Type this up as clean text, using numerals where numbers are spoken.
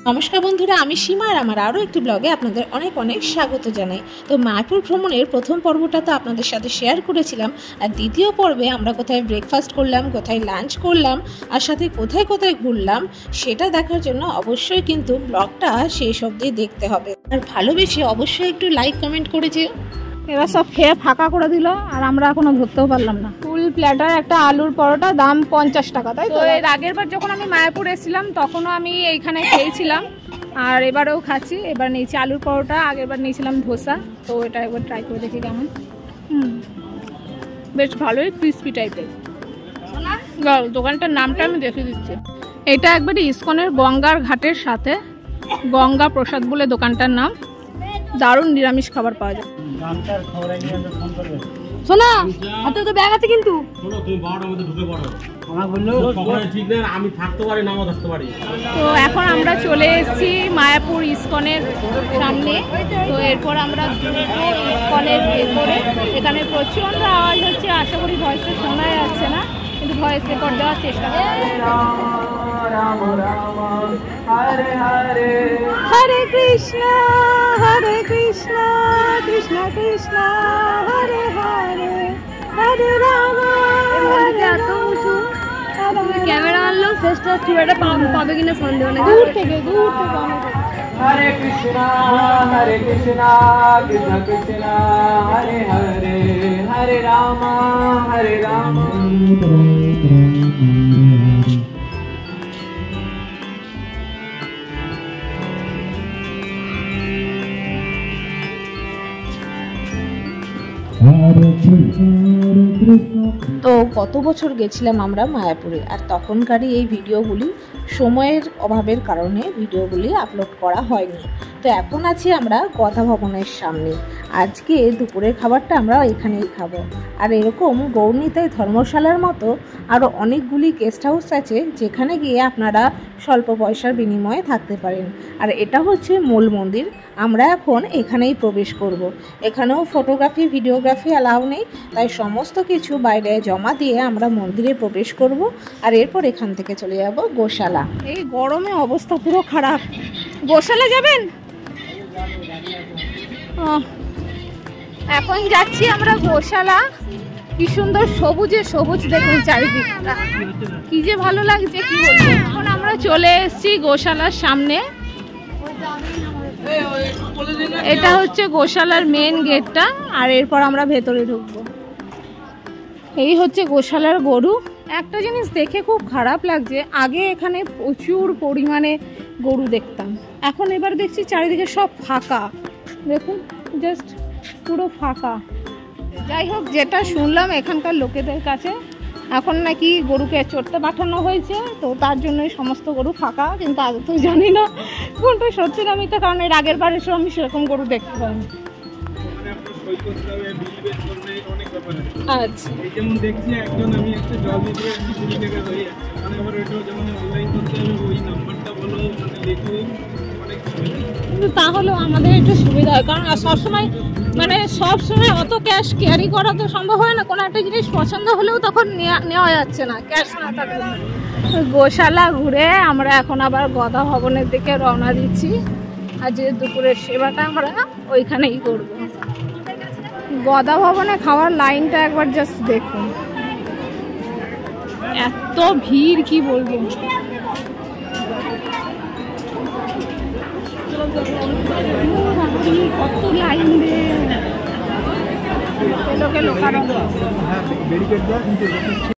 নমস্কার বন্ধুরা, আমি সীমা আর আমার আরও একটি ব্লগে আপনাদের অনেক অনেক স্বাগত জানাই। তো মায়াপুর ভ্রমণের প্রথম পর্বটা তো আপনাদের সাথে শেয়ার করেছিলাম, আর দ্বিতীয় পর্বে আমরা কোথায় ব্রেকফাস্ট করলাম, কোথায় লাঞ্চ করলাম, আর সাথে কোথায় কোথায় ঘুরলাম সেটা দেখার জন্য অবশ্যই কিন্তু ব্লগটা শেষ অবধি দেখতে হবে। আর ভালোবেসে অবশ্যই একটু লাইক কমেন্ট করেছে। এরা সব খেয়ে ফাঁকা করে দিল আর আমরা এখনো ধরতেও পারলাম না। ফুল প্ল্যাটার একটা আলুর পরোটা, দাম 50 টাকা, তাই তো? এর আগের বার যখন আমি মায়াপুর এসেছিলাম তখনও আমি এইখানে খেয়েছিলাম, আর এবারেও খাচ্ছি। এবার নিয়েছি আলুর পরোটা, আগের বার নিয়েছিলাম ধোসা। তো এটা একবার ট্রাই করে দেখি কেমন। বেশ ভালোই ক্রিস্পি টাইপের। দোকানটার নামটা আমি দেখে দিচ্ছি। এটা একবারে ইসকনের গঙ্গার ঘাটের সাথে, গঙ্গা প্রসাদ বলে দোকানটার নাম। দারুণ নিরামিষ খাবার পাওয়া যায়। শোনা, হাতে তো ব্যাগ আছে কিন্তু। তো এখন আমরা চলে এসেছি মায়াপুর ইসকনের সামনে। তো এরপর আমরা ইসকনের ভেতরে, এখানে প্রচন্ড আওয়াজ হচ্ছে, আশা করি ভয়েসটা শোনা যাচ্ছে না, কিন্তু ভয়েস রেকর্ড দেওয়ার চেষ্টা করছি। হরে কৃষ্ণ কৃষ্ণ কৃষ্ণ হরে হরে, হরে রাম। এত উঁচু ক্যামেরা আনলেও শেষটা চূড়াটা পাবে কিনা সন্দেহ নেই। দূর থেকে হরে কৃষ্ণ কৃষ্ণ কৃষ্ণ হরে হরে, হরে রাম হরে রাম। তো গত বছর গেছিলাম আমরা মায়াপুরে, আর তখনকারই এই ভিডিওগুলি সময়ের অভাবের কারণে ভিডিওগুলি আপলোড করা হয়নি। তো এখন আছি আমরা গদা ভবনের সামনে। আজকে দুপুরের খাবারটা আমরা এখানেই খাবো। আর এরকম গৌরনীতাই ধর্মশালার মতো আরও অনেকগুলি গেস্ট হাউস আছে, যেখানে গিয়ে আপনারা স্বল্প পয়সার বিনিময়ে থাকতে পারেন। আর এটা হচ্ছে মূল মন্দির। আমরা এখন এখানেই প্রবেশ করব। এখানেও ফটোগ্রাফি ভিডিওগ্রাফি অ্যালাউ নেই, তাই সমস্ত কিছু বাইরে জমা দিয়ে আমরা মন্দিরে প্রবেশ করব। আর এরপর এখান থেকে চলে যাব গোশালা। এই গরমে অবস্থা পুরো খারাপ। গোশালা যাবেন? এখন যাচ্ছি আমরা গোশালা। কি সুন্দর সবুজে সবুজ, দেখুন চারিদিকটা কি যে ভালো লাগছে, কি বলবো। এখন আমরা চলে এসেছি গোশালার সামনে। এটা হচ্ছে গোশালার মেন গেটটা, আর এরপর আমরা ভেতরে ঢুকবো। এই হচ্ছে গোশালার গরু। একটা জিনিস দেখে খুব খারাপ লাগছে, আগে এখানে প্রচুর পরিমাণে গরু দেখতাম, এখন এবার দেখছি চারিদিকে সব ফাঁকা। দেখুন, জাস্ট পুরো ফাঁকা। যাই হোক, যেটা শুনলাম এখানকার লোকেদের কাছে, এখন নাকি গরুকে চড়তে পাঠানো হয়েছে, তো তার জন্যই সমস্ত গরু ফাঁকা। কিন্তু আগে তো জানি না কোনটা সত্যি না মিথ্যা, কারণ এর আগের বার এসে আমি সেরকম গরু দেখতে পাইনি। আচ্ছা, কিন্তু তাহলেও আমাদের একটু সুবিধা হয়, কারণ সবসময় অত ক্যাশ ক্যারি করা তো সম্ভব হয় না। কোনো একটা জিনিস পছন্দ হলেও তখন নেওয়া যাচ্ছে না ক্যাশ না থাকলে। গোশালা ঘুরে আমরা এখন আবার গদা ভবনের দিকে রওনা দিচ্ছি। আর যে দুপুরের সেবাটা আমরা ওইখানেই করব। গদা ভবনে খাওয়ার লাইনটা একবার জাস্ট দেখুন, এত ভিড় কি বলবো। কত লাইন রে, লোকে লোকারণ্য।